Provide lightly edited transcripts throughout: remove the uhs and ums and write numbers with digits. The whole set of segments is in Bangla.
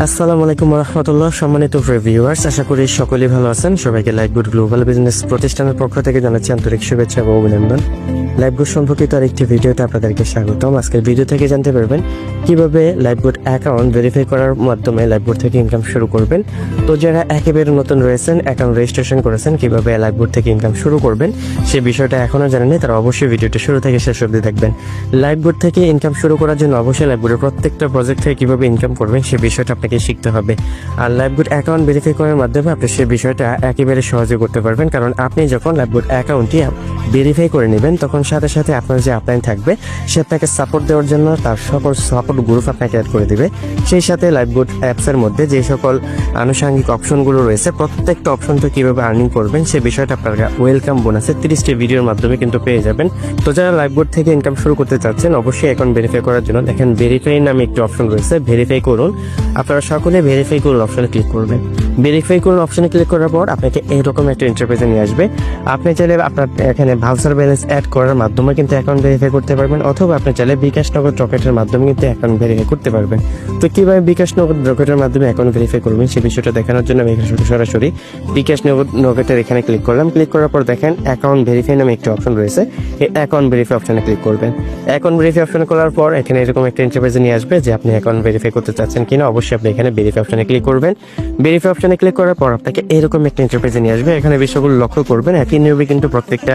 আসসালামু আলাইকুম রহমতুল্লাহ। সম্মানিত ভিউয়ার্স, আশা করি সকলেই ভালো আছেন। সবাইকে লাইফগুড গ্লোবাল বিজনেস প্রতিষ্ঠানের পক্ষ থেকে জানাচ্ছি আন্তরিক শুভেচ্ছা এবং অভিনন্দন। লাইফগুড সম্পর্কিত আরেকটি ভিডিওতে আপনাদেরকে স্বাগতম। আজকের ভিডিও থেকে জানতে পারবেন কিভাবে লাইফগুড অ্যাকাউন্ট ভেরিফাই করার মাধ্যমে লাইফগুড থেকে ইনকাম শুরু করবেন। তো যারা একেবারে নতুন রয়েছেন, অ্যাকাউন্ট রেজিস্ট্রেশন করেছেন, কিভাবে লাইফগুড থেকে ইনকাম শুরু করবেন সেই বিষয়টা এখনও জানেননি, তারা অবশ্যই ভিডিওটি শুরু থেকে শেষ অবধি দেখবেন। লাইফগুড থেকে ইনকাম শুরু করার জন্য অবশ্যই লাইফগুডের প্রত্যেকটা প্রজেক্ট থেকে কিভাবে ইনকাম করবেন সেই বিষয়টা আপনাকে শিখতে হবে। আর লাইফগুড অ্যাকাউন্ট ভেরিফাই করার মাধ্যমে আপনি সেই বিষয়টা একেবারে সহজে করতে পারবেন, কারণ আপনি যখন লাইফগুড অ্যাকাউন্টটি ভেরিফাই করে নেবেন তখন সাথে সাথে আপনার যে আপলাইন থাকবে সে আপনাকে সাপোর্ট দেওয়ার জন্য তার সকল সাপোর্ট গ্রুপ আপনাকে অ্যাড করে দিবে। সেই সাথে লাইফগুড অ্যাপসের মধ্যে যে সকল আনুষঙ্গিক অপশনগুলো রয়েছে প্রত্যেকটা অপশন তো কীভাবে আর্নিং করবেন সে বিষয়টা আপনারা ওয়েলকাম বোনাসে 30টি ভিডিওর মাধ্যমে কিন্তু পেয়ে যাবেন। তো যারা লাইফগুড থেকে ইনকাম শুরু করতে চাচ্ছেন অবশ্যই অ্যাকাউন্ট ভেরিফাই করার জন্য দেখেন ভেরিফাই নামে একটি অপশন রয়েছে, ভেরিফাই করুন। আপনারা সকলে ভেরিফাই করুন অপশনে ক্লিক করবেন। ভেরিফাই করুন অপশনে ক্লিক করার পর আপনাকে এরকম একটা ইন্টারফেসে নিয়ে আসবে। আপনি চাইলে আপনার এখানে ভাউচার ব্যালেন্স অ্যাড করার মাধ্যমে কিন্তু অ্যাকাউন্ট ভেরিফাই করতে পারবেন, অথবা আপনি চাইলে বিকাশ নগদ রকেটের মাধ্যমে কিন্তু অ্যাকাউন্ট ভেরিফাই করতে পারবেন। তো কিভাবে বিকাশ নগদ রকেটের মাধ্যমে অ্যাকাউন্ট ভেরিফাই করবেন সেই বিষয়টা দেখানোর জন্য আমি এখানে সরাসরি বিকাশ নগদের এখানে ক্লিক করলাম। ক্লিক করার পর দেখেন অ্যাকাউন্ট ভেরিফাই নামে একটি অপশন রয়েছে, এই অ্যাকাউন্ট ভেরিফাই অপশনে ক্লিক করবেন। অ্যাকাউন্ট ভেরিফাই অপশনে করার পর এখানে এরকম একটা ইন্টারফেসে নিয়ে আসবে যে আপনি অ্যাকাউন্ট ভেরিফাই করতে চাচ্ছেন কিনা। অবশ্যই আপনি এখানে ভেরিফাই অপশনে ক্লিক করবেন। ভেরিফাই অপশনে ক্লিক করার পর আপনাকে এরকম একটা ইন্টারফেসে নিয়ে আসবে। এখানে বিষয়গুলো লক্ষ্য করবেন, একই নিয়মে কিন্তু প্রত্যেকটা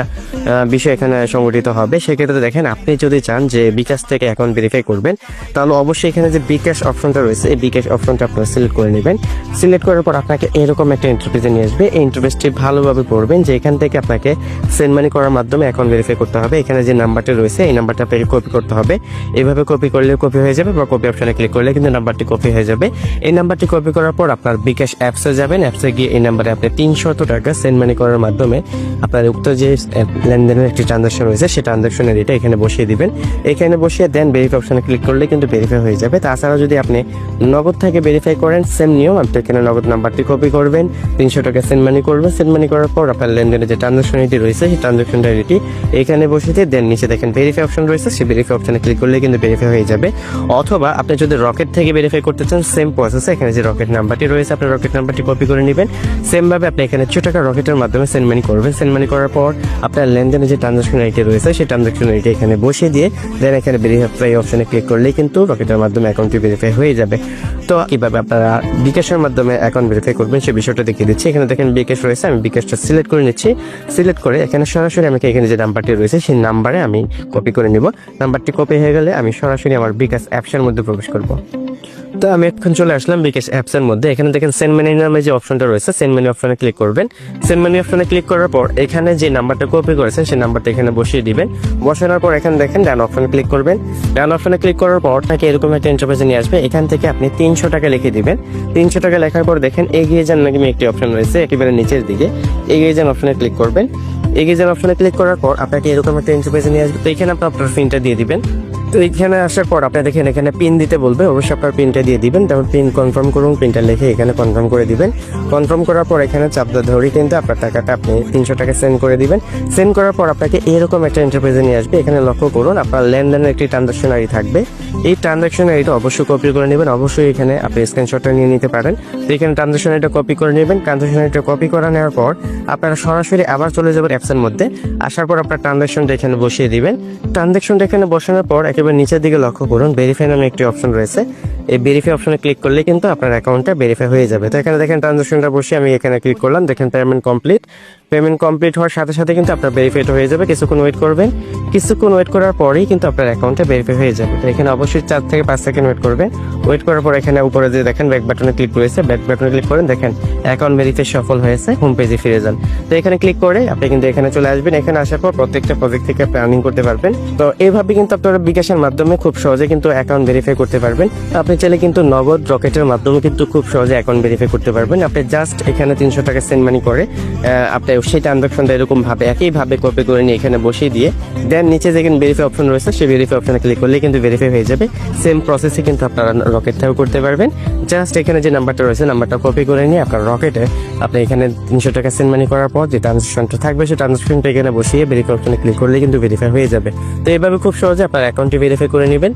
বিষয় এখানে সংগঠিত হবে। সেক্ষেত্রে দেখেন আপনি যদি চান যে বিকাশ থেকে অ্যাকাউন্ট ভেরিফাই করবেন তাহলে অবশ্যই এখানে যে বিকাশ অপশনটা রয়েছে এই বিকাশ অপশনটা আপনারা সিলেক্ট করে নেবেন। সিলেক্ট করার পর আপনাকে এরকম একটা ইন্টারফেসে নিয়ে আসবে। এই ইন্টারফেসটি ভালোভাবে পড়বেন যে এখান থেকে আপনাকে সেন্ড মানি করার মাধ্যমে অ্যাকাউন্ট ভেরিফাই করতে হবে। এখানে যে নাম্বারটা রয়েছে এই নাম্বারটা আপনাকে কপি করতে হবে। এইভাবে কপি করলে কপি হয়ে যাবে, বা কপি অপশনে ক্লিক করলে কিন্তু নাম্বারটি কপি হয়ে যাবে। এই নাম্বারটি কপি করার পর আপনার বিকাশ অ্যাপসে যাবেন। অ্যাপসে গিয়ে এই নাম্বারে আপনি 300 টাকা সেন্ড মানি করার মাধ্যমে আপনার উক্ত যে লেনদেনের একটি ট্রানজাকশন রয়েছে সেই ট্রানজাকশনের এটা এখানে বসিয়ে দিবেন। এখানে বসিয়ে দেন ভেরিফাই অপশনে ক্লিক করলে কিন্তু ভেরিফাই হয়ে যাবে। তাছাড়া যদি আপনি নগদ থেকে ভেরিফাই করেন সেম নিয়ম, আপনি এখানে নগদ নাম্বারটি কপি করবেন, 300 টাকা সেন্ড মানি করবেন। সেন্ড মানি করার পর আপনার লেনদেনের যে ট্রানজাকশন আইডি রয়েছে সেই ট্রানজাকশন আইডিটি এখানে বসিয়ে দিয়ে দেন নিচে দেখেন ভেরিফাই অপশন রয়েছে, সেই ভেরিফাই অপশনে ক্লিক করলে কিন্তু ভেরিফাই হয়ে যাবে। অথবা আপনি যদি রকেট থেকে ভেরিফাই করতে চান সেম প্রসেসে এখানে যে রকেট নাম্বারটি রয়েছে আপনার রকেট নাম্বারটি কপি করে নেবেন। সেম ভাবে আপনি এখানে 2 টাকা রকেটের মাধ্যমে সেন্ড মানি করবেন। সেন্ড মানি করার পর আপনার লেনদেনের যে ট্রানজাকশন আইডি রয়েছে সেই ট্রানজাকশন আইডি এখানে বসিয়ে দিয়ে দেন এখানে ভেরিফাই অপশনে ক্লিক করলেই কিন্তু রকেটের মাধ্যমে অ্যাকাউন্টটি ভেরিফাই হয়ে যাবে। তো কিভাবে আপনারা বিকাশের মাধ্যমে অ্যাকাউন্ট ভেরিফাই করবেন সেই বিষয়টা দেখিয়ে দিচ্ছি। এখানে দেখেন বিকাশ রয়েছে, আমি বিকাশটা সিলেক্ট করে নিচ্ছি। সিলেক্ট করে এখানে সরাসরি আমাকে এখানে যে নাম্বারটি রয়েছে সেই নাম্বারে আমি কপি করে নিব। নাম্বারটি কপি হয়ে গেলে আমি সরাসরি আমার বিকাশ অ্যাপসের মধ্যে প্রবেশ করব। তো আমি এখন চলে আসলাম বিকাশ অ্যাপসের মধ্যে। এখানে দেখেন সেন্ড মানি নামে যে অপশনটা রয়েছে সেন্ড মানি অপশনে ক্লিক করবেন। সেন্ড মানি অপশনে ক্লিক করার পর এখানে যে নাম্বারটা কপি করেছেন সেই নাম্বারটা এখানে বসিয়ে দিবেন। বসানোর পর এখানে দেখেন ডান অপশনে ক্লিক করবেন। ডান অপশনে ক্লিক করার পর তাকে এরকম একটা ইন্টারফেসে নিয়ে আসবে। এখান থেকে আপনি 300 টাকা লিখে দিবেন। 300 টাকা লেখার পর দেখেন এগিয়ে যান নাকি একটি অপশন রয়েছে একেবারে নিচের দিকে, এগিয়ে যান অপশনে ক্লিক করবেন। এগিয়ে যান অপশনে ক্লিক করার পর আপনাকে এরকম একটা ইন্টারফেসে নিয়ে আসবে। তো এখানে আপনার পিনটা দিয়ে দিবেন। তো এখানে আসার পর আপনি দেখেন এখানে পিন দিতে বলবে, অবশ্যই আপনার পিনটা দিয়ে দিবেন। তারপর পিন কনফার্ম করুন, পিনটা লিখে এখানে কনফার্ম করে দিবেন। কনফার্ম করার পর এখানে চাপটা ধরে কিন্তু আপনার টাকাটা আপনি 300 টাকা সেন্ড করে দিবেন। সেন্ড করার পর আপনাকে এরকম একটা ইন্টারফেসে নিয়ে আসবে। এখানে লক্ষ্য করুন আপনার লেনদেনের একটি ট্রানজাকশন আইডি থাকবে। এই ট্রানজাকশন আইডিটা অবশ্যই কপি করে নেবেন। অবশ্যই এখানে আপনি স্ক্রিনশটটা নিয়ে নিতে পারেন। তো এখানে ট্রানজাকশন আইডিটা কপি করে নেবেন। ট্রানজাকশন আইডিটা কপি করে নেওয়ার পর আপনারা সরাসরি আবার চলে যাবেন অ্যাপসের মধ্যে। আসার পর আপনার ট্রানজাকশনটা এখানে বসিয়ে দিবেন। ট্রানজাকশনটা এখানে বসানোর পর একেবারে নিচের দিকে লক্ষ্য করুন ভেরিফাই নামে একটি অপশন রয়েছে। এই ভেরিফাই অপশনে ক্লিক করলে কিন্তু আপনার অ্যাকাউন্টটা ভেরিফাই হয়ে যাবে। তো এখানে দেখেন ট্রানজাকশনটা বসে আমি এখানে ক্লিক করলাম, দেখেন পেমেন্ট কমপ্লিট। পেমেন্ট কমপ্লিট হওয়ার সাথে সাথে কিন্তু আপনার ভেরিফাইড হয়ে যাবে। কিছুক্ষণ ওয়েট করবেন। কিছুক্ষণ ওয়েট করার পরেই কিন্তু আপনার অ্যাকাউন্টটা ভেরিফাই হয়ে যাবে। তো এখানে অবশ্যই 4 থেকে 5 সেকেন্ড ওয়েট করবেন। ওয়েট করার পর এখানে উপরে যে দেখেন ব্যাক বাটনে ক্লিক রয়েছে, ব্যাক বাটনে ক্লিক করেন, দেখেন অ্যাকাউন্ট ভেরিফাই সফল হয়েছে, হোম পেজে ফিরে যান। তো এখানে ক্লিক করে আপনি কিন্তু এখানে চলে আসবেন। এখানে আসার পর প্রত্যেকটা প্রজেক্ট থেকে আপনি আর্নিং করতে পারবেন। তো এইভাবে কিন্তু আপনারা বিকাশের মাধ্যমে খুব সহজে কিন্তু অ্যাকাউন্ট ভেরিফাই করতে পারবেন। আপনি চাইলে কিন্তু নগদ রকেটের মাধ্যমে কিন্তু খুব সহজে অ্যাকাউন্ট ভেরিফাই করতে পারবেন। আপনি জাস্ট এখানে 300 টাকা সেন্ড মানি করে আপনি সেই ট্রানজাকশনটা এরকম ভাবে একইভাবে কপি করে নিয়ে এখানে বসিয়ে দিয়ে দেন নিচে যেখানে ভেরিফাই অপশন রয়েছে সেই ভেরিফাই অপশনে ক্লিক করলে কিন্তু ভেরিফাই হয়ে যাবে। সেম প্রসেসে কিন্তু আপনারা রকেট থেকেও করতে পারবেন। জাস্ট এখানে যে নাম্বারটা রয়েছে নাম্বারটা কপি করে নিয়ে আপনার রকেটে আপনি এখানে 300 টাকা সেন্ড মানি করার পর যে ট্রানজাকশনটা থাকবে সেই ট্রানজাকশনটা এখানে বসিয়ে ভেরিফাই অপশনে ক্লিক করলে কিন্তু ভেরিফাই হয়ে যাবে। তো এইভাবে খুব সহজে আপনার অ্যাকাউন্টটি ভেরিফাই করে নেবেন।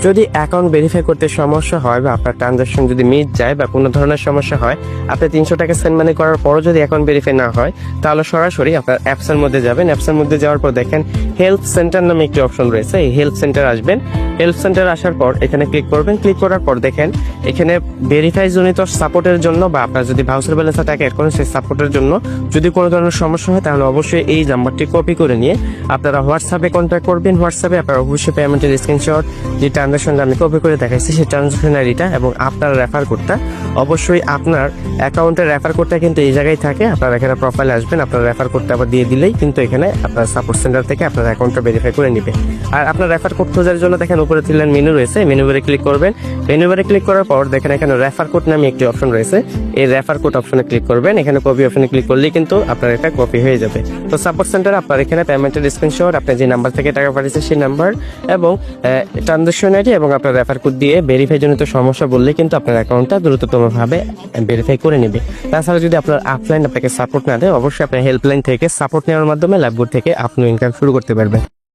যদি অ্যাকাউন্ট ভেরিফাই করতে সমস্যা হয় বা আপনার ট্রানজাকশন যদি মিস যায় বা কোনো ধরনের সমস্যা হয়, আপনি 300 টাকা সেন্ড মানি করার পরও যদি অ্যাকাউন্ট ভেরিফাই না হয়, তাহলে সরাসরি আপনার অ্যাপসের মধ্যে যাবেন। অ্যাপসের মধ্যে যাওয়ার পর দেখেন হেল্প সেন্টার নামে একটি অপশন রয়েছে। এই হেল্প সেন্টার আসবেন। হেল্প সেন্টার আসার পর এখানে ক্লিক করবেন। ক্লিক করার পর দেখেন এখানে ভেরিফাই জনিত সাপোর্টের জন্য বা আপনার যদি ভাউচার ব্যালেন্স টাকা অ্যাড করেন সেই সাপোর্টের জন্য যদি কোনো ধরনের সমস্যা হয়, তাহলে অবশ্যই এই নাম্বারটি কপি করে নিয়ে আপনারা হোয়াটসঅ্যাপে কন্ট্যাক্ট করবেন। হোয়াটসঅ্যাপে আপনারা অবশ্যই পেমেন্টের স্ক্রিনশট, যে ট্রানজাকশনটা আমি কপি করে দেখাইছি সেই ট্রানজাকশন আইডিটা এবং আপনার রেফার কোডটা, অবশ্যই আপনার অ্যাকাউন্টের রেফার কোডটা কিন্তু এই জায়গায় থাকে। আপনারা এখানে প্রোফাইলে আসবেন, আপনার রেফার কোডটা আবার দিয়ে দিলেই কিন্তু এখানে আপনার সাপোর্ট সেন্টার থেকে আপনার অ্যাকাউন্টটা ভেরিফাই করে নেবে। আর আপনার রেফার কোড খোঁজার জন্য দেখেন উপরে 3 লাইন মেনু রয়েছে, মেনু বারে ক্লিক করবেন। মেনু বারে ক্লিক করার পর দেখেন এখানে রেফার কোড নামে একটি অপশন রয়েছে। এই রেফার কোড অপশনে ক্লিক করবেন। এখানে কপি অপশনে ক্লিক করলেই কিন্তু আপনার এটা কপি হয়ে যাবে। তো সাপোর্ট সেন্টার আপনার এখানে পেমেন্টের স্ক্রিনশট, আপনি যে নাম্বার থেকে টাকা পাঠিয়েছে সেই নাম্বার এবং ট্রানজাকশন আইডি এবং আপনার রেফার কোড দিয়ে ভেরিফাই জনিত সমস্যা বললে কিন্তু আপনার অ্যাকাউন্টটা দ্রুততমভাবে ভেরিফাই করে নেবে। তাছাড়া যদি আপনার অফলাইন আপনাকে সাপোর্ট না দেয়, অবশ্যই আপনার হেল্পলাইন থেকে সাপোর্ট নেওয়ার মাধ্যমে লাইভবোর্ড থেকে আপনি ইনকাম শুরু করতে পারবেন।